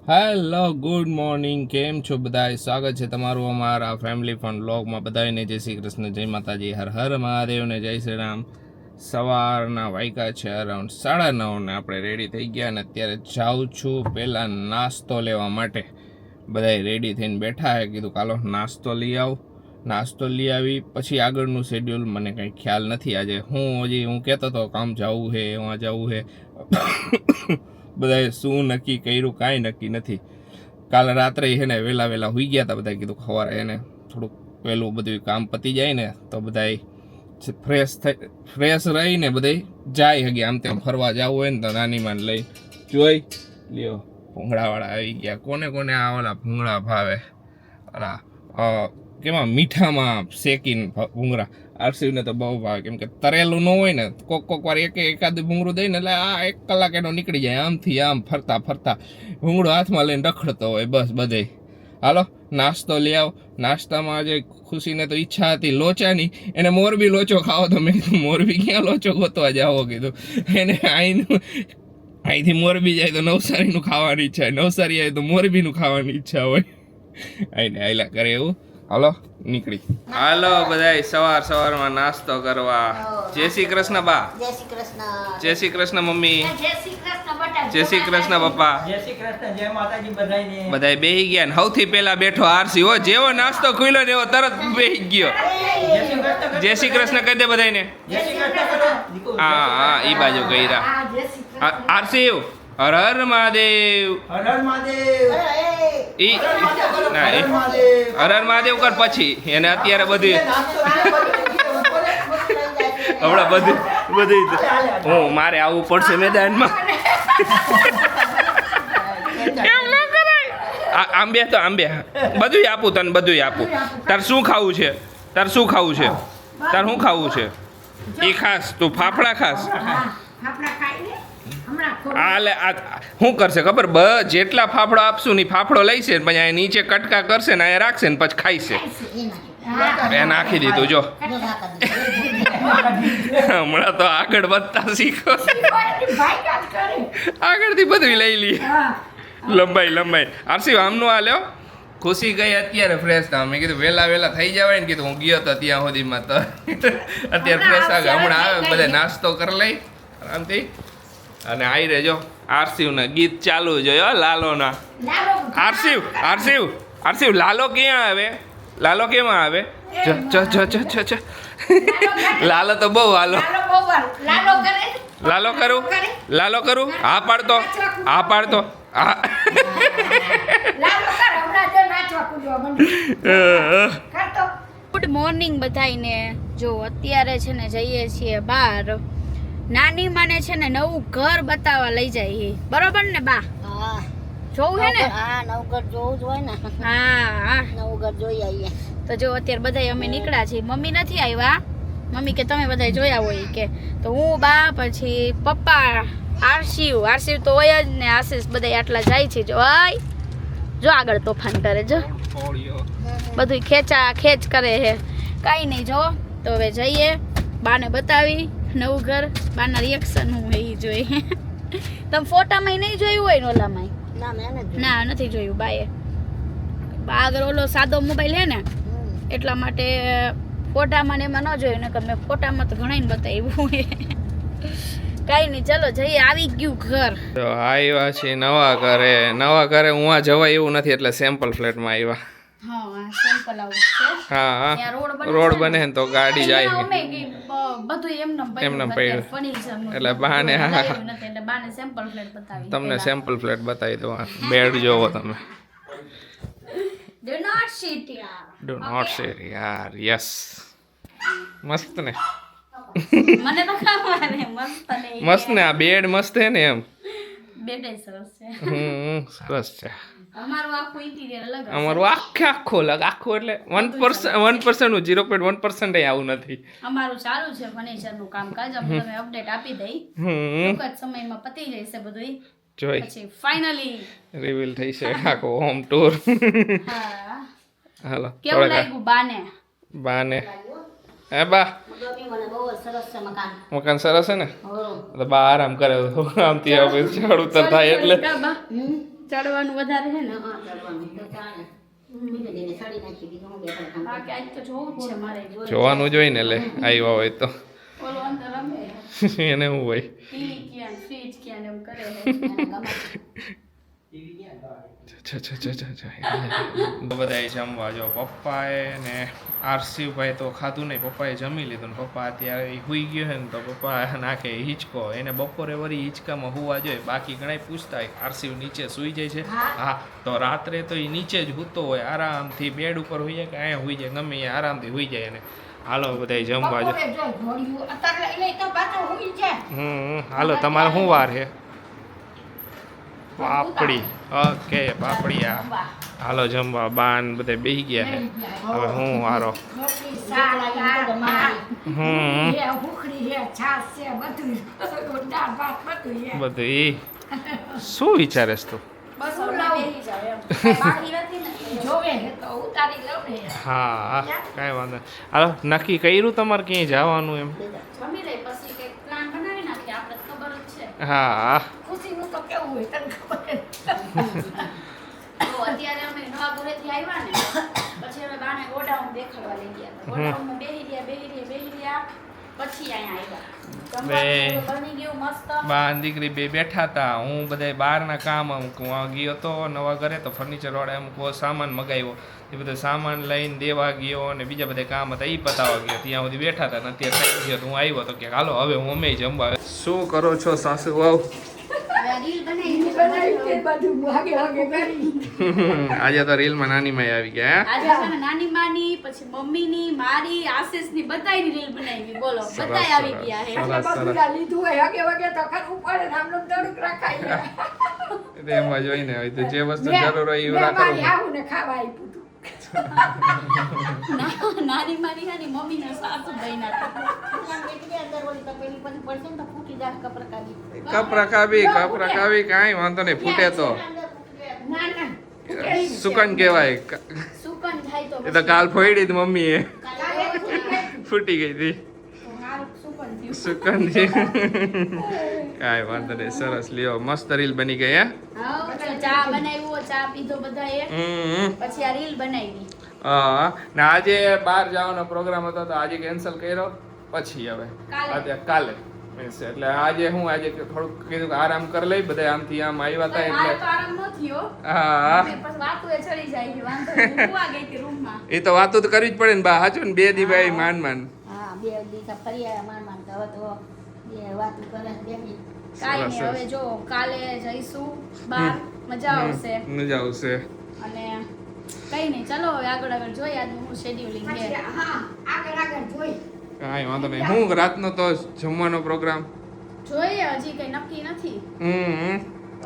Hello good morning, કેમ છો બધા? સ્વાગત છે તમારું અમારા ફેમિલી ફન વ્લોગમાં. બધાને જય શ્રી કૃષ્ણ, જય માતાજી, હર હર મહાદેવને જય શ્રી રામ. સવારના વાગ્યા છે અરાઉન્ડ 9:30 ને આપણે રેડી થઈ ગયા અને અત્યારે જાઉં છું પહેલાં નાસ્તો લેવા માટે. બધાય રેડી થઈને બેઠા હે, કીધું કાલો નાસ્તો લઈ આવું. નાસ્તો લઈ આવી પછી આગળનું શેડ્યુલ મને કંઈ ખ્યાલ નથી. આજે હું કહેતો હતો કામ જવું છે, એમાં જવું છે. બધાએ શું નક્કી કર્યું કાંઈ નક્કી નથી. કાલે રાત્રે છે ને વહેલા હોઈ ગયા હતા બધા. કીધું સવારે એને થોડુંક વહેલું બધું કામ પતી જાય ને તો બધાએ ફ્રેશ રહીને બધાય જાય હગે. આમ તેમ ફરવા જવું હોય ને તો નાનીમાં લઈ જોઈ લ્યો. ભૂંગળાવાળા આવી ગયા. કોને કોને આ ઓલા ભૂંગળા ભાવે? ઓલા કેમાં મીઠામાં શેકીને ભૂંગળા. આરસીને તો બહુ ભાવે, કેમ કે તરેલું ન હોય ને. કોક વાર એકાદું ભૂંગળું દઈને એટલે આ 1 કલાક એનો નીકળી જાય. આમથી આમ ફરતા ભૂંગળું હાથમાં લઈને રખડતો હોય બસ બધે. હાલો નાસ્તો લઈ આવો. નાસ્તામાં આજે ખુશીને તો ઈચ્છા હતી લોચાની. એને મોરબી લોચો ખાવો તો મેં કીધું મોરબી ક્યાં લોચો ગોતવા જાવો કીધું. એને અહીંથી મોરબી જાય તો નવસારીનું ખાવાની ઈચ્છા હોય, નવસારી આવે તો મોરબીનું ખાવાની ઈચ્છા હોય. આઈને આયલા કરે એવું. હાલો નીકળી. હાલો બધાય સવારમાં નાસ્તો કરવા. જય શ્રી કૃષ્ણ બા. જય શ્રી કૃષ્ણ. જય શ્રી કૃષ્ણ મમ્મી. જય શ્રી કૃષ્ણ બટા. જય શ્રી કૃષ્ણ પપ્પા. જય શ્રી કૃષ્ણ, જય માતાજી બધાયને. બધાય બેહી ગયા ને સૌથી પહેલા બેઠો આરસી. હો જેવો નાસ્તો ખુલ્યો ને એવો તરત બેહી ગયો. જય શ્રી કૃષ્ણ કહી દે બધાયને. જય શ્રી કૃષ્ણ કરો. હા ઈ બાજુ કર્યા. આરસી હર હર મહાદેવ. હર હર મહાદેવ. ઈ ના એ હર હર મહાદેવ કર પછી એને અત્યારે બધું હમણાં બધું હું મારે આવવું પડશે મેદાનમાં. એમ ન કરાય. આંબે તો આંબે બધું આપું તને, બધું આપું. તાર શું ખાવું છે? તાર શું ખાવું છે? તાર શું ખાવું છે? એ ખાસ તું ફાફડા ખાસ. હાલે આ શું કરશે ખબર? જેટલા ફાફડો આપશું ને ફાફડો લઈશે ને પછી નીચે કટકા કરશે ને અહીંયા રાખશે ને પછી ખાઈશે. એ નાખી દીધું જો. હમણાં તો આગળ વધતા શીખો. આગળથી બધું લઈ લઈએ. લંબાઈ આરસી આમનું આ લ્યો. ખુશી ગઈ અત્યારે ફ્રેશ થવા. મેં કીધું વહેલા થઈ જવાય ને. કીધું હું ગયો તો ત્યાં સુધીમાં તો અત્યારે ફ્રેશ આવે. હમણાં આવે બધા નાસ્તો કરી લઈ આરામથી. અને આઈ રેજો આરસીવના ગીત ચાલુ જોયો લાલોના. આરસીવ લાલો ક્યાં આવે? લાલો કેમાં આવે? લાલો તો બહુ લાલો કરું. હા પાડતો હા. ગુડ મોર્નિંગ બધાઈને. જો અત્યારે છે ને જઈએ છીએ બહાર. નાની માને છે ને નવું ઘર બતાવવા લઈ જાય. બરોબર ને બા? હા જોવું હે ને? હા નવું ઘર જોવું જ હોય ને. હા નવું ઘર જોઈ આવીએ. તો જો અત્યારે બધા અમે નીકળ્યા છીએ. મમ્મી નથી આવ્યા. મમ્મી કે તમે બધા જોયા હોય કે. તો હું બા પછી પપ્પા આરસીવ તો હોય જ ને. આશીષ બધા આટલા જાય છે. જો આગળ તોફાન કરે. જો બધું ખેંચ કરે છે. કાંઈ નહીં. જો તો હવે જઈએ. બાને બતાવી નવું ઘર. બાના રિએક્શન હું એ જોઈ. તમે ફોટામાં નહીં જોયું હોય ને ઓલામાં? ના નથી જોયું બાએ. બા આગળ ઓલો સાદો મોબાઈલ હે ને એટલા માટે ફોટામાં ને એમાં ન જોયું ને. મેં ફોટામાં તો ઘણાને બતાવ્યું. કાંઈ નહીં ચલો જઈએ. આવી ગયું ઘર. તો આવ્યા છે નવા ઘરે. હું આ જવાય એવું નથી એટલે સેમ્પલ ફ્લેટમાં આવ્યા. હા સિમ્પલ આવું છે. હા રોડ બને ને તો ગાડી જાય. બધું એમને પડ્યું એટલે બાને તમને સેમ્પલ ફ્લેટ બતાવી દો. બેડ જોવો તમે. ડુ નોટ સીટ યાર. યસ મસ્ત ને. મને તો ખાવાને મસ્ત ને. આ બેડ મસ્ત હે ને એમ. બેડ સરસ છે. સરસ છે. અમારું આખું ઇન્ટિરિયર અલગ. અમારું આખું એટલે 1% 0.1% આવું નથી. અમારું ચાલુ છે ફર્નિચરનું કામકાજ. અમે તમે અપડેટ આપી દઈ. ટૂંક જ સમયમાં પતી જશે બધું. જોઈ પછી ફાઇનલી રિવીલ થઈ છે આખો હોમ ટૂર. હા હાલો કેવું લાગ્યું બાને? હે બા મકાન સરસ છે ને. તો બા આરામ કરે આમથી ચડ ઉતર થાય એટલે ચડવાનું વધારે છે ને હા ચડવાનું તો ચાલે બીજે દિને સડી નાખી બીજું હું બે ત્રણ કામ બાકી આજ તો જોવું જ છે મારે જોવાનું જોઈને લે આવ્યા હોય તો ઓલો અંદર રમે એને શું હોય ટીવી ક્યાં ફ્રીજ ક્યાં ને એમ કરે છે બધા જમવા જો પપ્પાએ ને આરસીભાઈ તો ખાધું નહીં, પપ્પાએ જમી લીધું ને પપ્પા અત્યારે હુઈ ગયો છે ને તો પપ્પા નાખે હિંચકો, એને બપોરે વળી હિંચકામાં હુવા જોઈએ, બાકી ઘણા પૂછતા હોય આરસી નીચે સૂઈ જાય છે. હા તો રાત્રે તો એ નીચે જ સૂતો હોય, આરામથી બેડ ઉપર હોઈ જાય કે અહીંયા હોઈ જાય, ગમે ત્યાં આરામથી હોઈ જાય. એને હાલો બધા જમવા જો. હાલો તમારે શું વાર છે? પાપડી. ઓકે પાપડીયા. હાલો જમવા. બાન બધા બેસી ગયા છે. હવે હું વારો. બધું ઈ શું વિચારેસ તું? બસ હવે બેહી જાવ એમ બાકી નથી ને જોવે તો ઉતારી લઉં ને. હા કાંઈ વાંધો નહીં. હાલો નક્કી કર્યું તમારે ક્યાંય જવાનું એમ? જમી લઈ પછી કંઈક પ્લાન બનાવી નાખીએ, આપણે ખબર જ છે. હા ખુશીનું તો કેવું હોય તને ખબર તો અત્યારે અમે નવા ઘરેથી આવ્યા ને પછી અમે બાને ગોડાઉન દેખાડવા લઈ ગયા હતા. ગોડાઉનમાં બેહી રહ્યા પછી અહીંયા આવ્યા. બની ગયું મસ્ત. બા દીકરી બે બેઠા હતા, હું બધા બહારના કામ અમુક ગયો હતો નવા ઘરે, તો ફર્નિચર વાળા અમુક સામાન મગાવ્યો, એ બધો સામાન લઈને દેવા ગયો અને બીજા બધા કામ હતા એ પતાવવા ગયો, ત્યાં સુધી બેઠા હતા ને અત્યારે થઈ ગયો હું આવ્યો તો કે હાલો હવે હું અમે જમવા. શું કરો છો સાસુ વાવ? આજે તો રીલમાં નાની માઈ આવી ગયા. આજે છે ને નાની માની પછી મમ્મીની મારી આશીષની બધાયની રીલ બનાવી. બોલો બધાય આવી ગયા હે. એમાં જોઈને હોય તો જે વસ્તુ જરૂર હોય એ રાખવું. નાની માની હે ની મમ્મીના સાસુ બહેના કપ રખાવી કાંઈ વાંધો નહીં, ફૂટે તો સુકન કહેવાય. સુકન થાય તો એ તો કાલ ફોડી જ મમ્મીએ ફૂટી ગઈ હતી સુકન થી. કાંઈ વાંધો નહીં, સરસ લ્યો મસ્ત રીલ બની ગઈ. હે ચા બનાવ્યો, ચા પીધો બધાએ, પછી આ રીલ બનાવી. હા ને આજે બહાર જવાનો પ્રોગ્રામ હતો તો આજે કેન્સલ કર્યો, પછી હવે કાલે એટલે આજે હું આજે થોડુંક કીધું કે આરામ કરી લઈ, બધા આમથી આમ આવ્યા હતા એટલે આરામ ન થયો. હા પછી વાતો એ ચડી જાય છે, વાંધો નહીં. હું સુવા ગઈ હતી રૂમમાં. એ તો વાતો તો કરવી જ પડે ને બા, હાચું ને? બે દી ભાઈ માન હા 2 દિવસ ફરી આવ્યા માન હવે તો બે વાતો કરે બેબી. કાઈ નહીં, હવે જો કાલે જઈશું બહાર, મજા આવશે. અને કઈ નહીં, ચલો હવે આગળ જોઈએ આજનું હું શેડ્યુલિંગ છે. કાંઈ વાંધો નહીં. હું રાતનો તો જમવાનો પ્રોગ્રામ જોઈએ, હજી કઈ નક્કી નથી.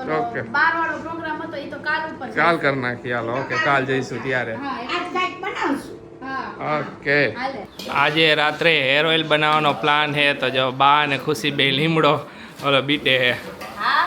ઓલો ઓકે 12 વાળો પ્રોગ્રામ હતો એ તો કાલ ઉપર છે. કાલ કરી નાખીએ. હાલો ઓકે કાલ જઈશું ત્યારે. હા ઓકે હાલે. આજે રાત્રે હેર ઓઇલ બનાવવાનો પ્લાન છે, તો જો બા ને ખુશી બે લીમડો ઓલો બીટે હે. હા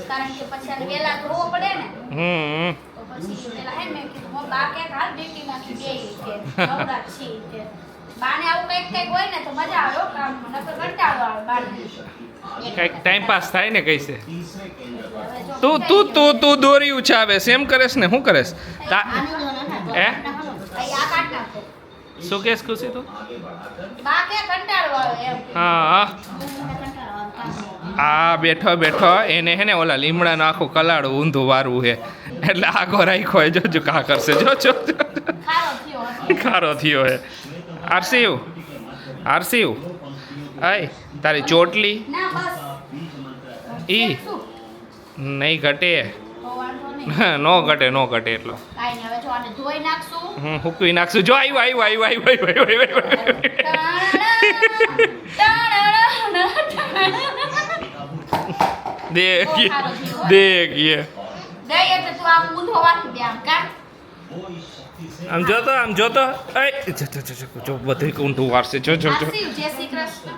કારણ કે પછી આને વેલા ધોવો પડે ને, તો પછી પેલા હે મેં કીધું હું બા કે હાલ ડ્યુટી માંથી બે કે નવરાત છી કે બાને આવું કઈક હોય ને તો મજા આવે કામમાં, નકર કંટાળો આવે બાને. કઈક ટાઈમ પાસ થાય ને કઈસે. તું દોરી ઉછાવે એમ કરેશ ને? શું કરેશ? હે શું કેસ ખુશી તું? બા કે કંટાળો આવે એમ. હા આ બેઠો એને હે ને ઓલા લીમડાનું આખું કલાડું ઊંધું વારવું છે, એટલે આગો રાખ્યો હોય. જોજો કા કરશે, જો ખારો થયો હે. આરસીવ આય તારી ચોટલી ના બસ ઈ નહીં ઘટે. તો વાંધો નહીં. નો ઘટે એટલો. કાઈ નહીં, હવે જો આને ધોઈ નાખશું. હુકવી નાખશું. જો આવ્યું. દેખ દે એટલે તું આમ ઊંધો વાળી દે આમ કા. આમ જોતો જો બધું ઊંધું વારશે. જો જય શ્રી કૃષ્ણ.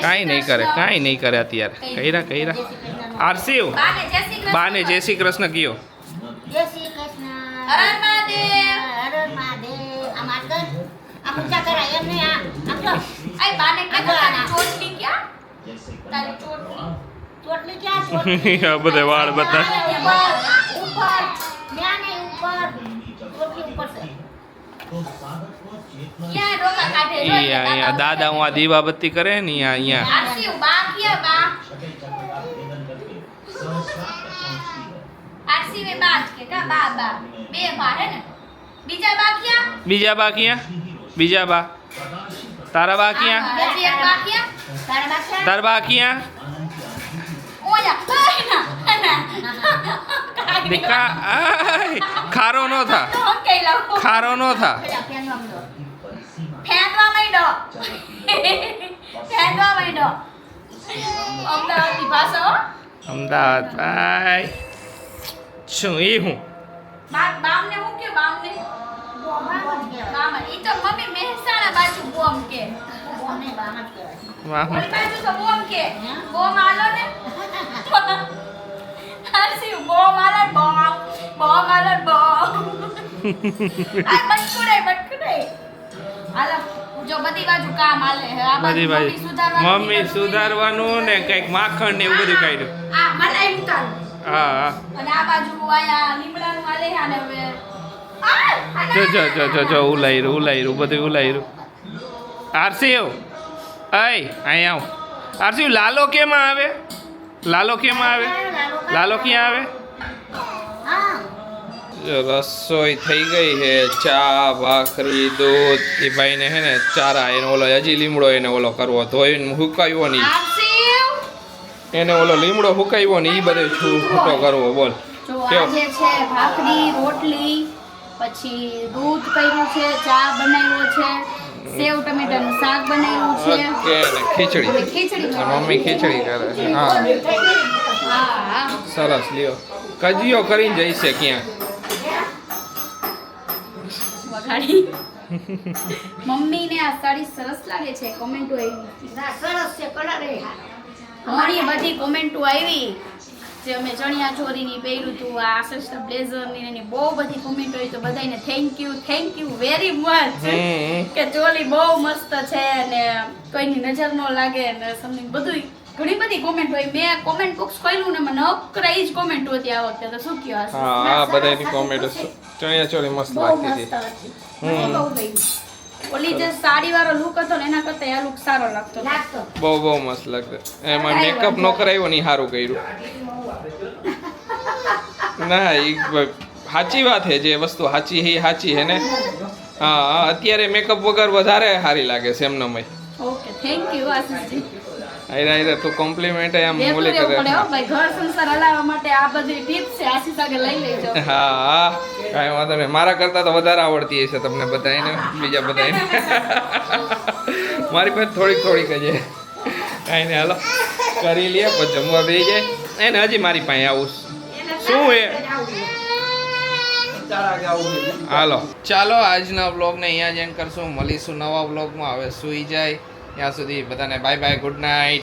કાંઈ નહીં કરે અત્યારે. કર્યા આરસીવ બાને જય શ્રી કૃષ્ણ કયો. જય શ્રી કૃષ્ણ. હર હર મહાદેવ. હર મહાદેવ. આમ આગળ આમ ઊંચા કરાય એમ નહીં. આમ જો આય બાને કે તારી ચોટલી ક્યાં? તારી ચોટલી ચોટલી ક્યાં ચોટલી આ બધા વાળ બધા ઉપર ઉપર ન્યા નહીં ઉપર ચોટલી ઉપર છે ક્યાં ડોકા કાઢે જો અહીંયા દાદા હું આ દીવાબત્તી કરે ને અહીંયા આરસી બા ક્યાં બા આરસી વે બા કે કા બા બા બે બા હે ને બીજા બા ક્યાં બીજા બા ક્યાં બીજા બા તારા બા ક્યાં બીજી એક બા ક્યાં તારા બાસા તાર બા ક્યાં ઓયા દીકા ખારો નો થા તો કઈ લાવો ખારો નો થા પેલા ફેનવા માંડો ફેંદવા માંડો ફેંદવા માંડો અમદાવાદની ભાષા હો અમદાવાદ ભાઈ શું એ હું બામને હું કે બામને બામ ઈ તો મમ્મી મહેસાણા બાજુ બોમ કે બોને બામ જ કહેવાય વાહ ઓલી બાજુ તો બોમ કે બોમ આલો ને હરસી બોમ આલો બોમ બોમ આલો બોમ આ બટકુડે આલા જો બધી બાજુ કામ આલે હે આ બધી બાજુ મમ્મી બધું સુધારવાનું ને કઈક માખણ ને એવું બધું કાઢ્યું આ મલાઈ ઉતારું હા હા અને આ બાજુ આયા લીમડાનું આલે અને હવે જો ઉલાયરું બધું ઉલાયરું આરસીવ અહીં આવ આરસીવ લાલો કેમ આવે લાલો ક્યાં આવે હા જો રસોઈ થઈ ગઈ છે ચા ભાખરી દૂધ એ ભાઈને હે ને ચારા એને ઓલો હજી લીમડો એને ઓલો કરવો ધોઈને હુકાવ્યો નહીં આરસીવ એને ઓલો લીમડો હુકાવ્યો ને એ બધે છૂટો કરવો બોલ જો કેવો? આજે છે ભાખરી રોટલી પછી દૂધ કર્યું છે ચા બનાવ્યો છે સેવ ટમેટાનું શાક બનાવ્યું છે ઓકે ને ખીચડી અને ખીચડી આ મમ્મી ખીચડી કરે છે હા હા સરસ લ્યો કજિયો કરીને જઈશે ક્યાં વઘાડી મમ્મીને આ સાડી સરસ લાગે છે કોમેન્ટો આવી ના સરસ છે કલર એ ઘણી બધી કોમેન્ટો આવી જે અમે ચણિયા ચોરીની પહેર્યું હતું આ આશિષ બ્લેઝરની એની બહુ બધી કોમેન્ટો આવી તો બધાને થેન્ક યુ વેરી મચ કે ચોલી બહુ મસ્ત છે અને કોઈની નજર ન લાગે ને સમથિંગ બધું ઘણી બધી કોમેન્ટ હોય મેં કોમેન્ટ બોક્સ ખોલ્યું ને મને નકરાઈ જ કોમેન્ટ હતી આ વખતે તો શું કયો આશિષ હા આ બધાની કોમેન્ટ ચણિયા ચોળી મસ્ત બહુ લાગતી મસ્ત હતી હતી મને બહુ ગઈ ઓલી જે સાડી વાળો લુક હતો ને એના કરતા આ લુક સારો લાગતો હતો. લાગતો બહુ મસ્ત લાગતું એમાં મેકઅપ નો કરાવ્યો ને ઈ સારું કર્યું ના એ સાચી વાત છે જે વસ્તુ સાચી છે એ સાચી છે ને હા અત્યારે મેકઅપ વગર વધારે સારી લાગે છે એમનામય ઓકે થેન્ક યુ આશિષજી આયરા તું કોમ્પ્લિમેન્ટ આમ દેખું ઓલી રહેવું કરે પડે હો ભાઈ ઘર સંસાર હલાવવા માટે આ બધી ટિપ્સ છે આશિષ આગળ લઈ લેજો હા કાંઈ વાંધો નહીં મારા કરતાં તો વધારે આવડતી હશે તમને બધાને બીજા બધાને મારી પાસે થોડીક જ છે કાંઈ નહીં હાલો કરી લઈએ પછી જમવા બેસી જાય એને હજી મારી પાસે આવું શું એ હાલો ચાલો આજના વ્લોગને અહીંયા જ એન્ડ કરશું મળીશું નવા વ્લોગમાં હવે સૂઈ જાય ત્યાં સુધી બધાને બાય બાય ગુડ નાઇટ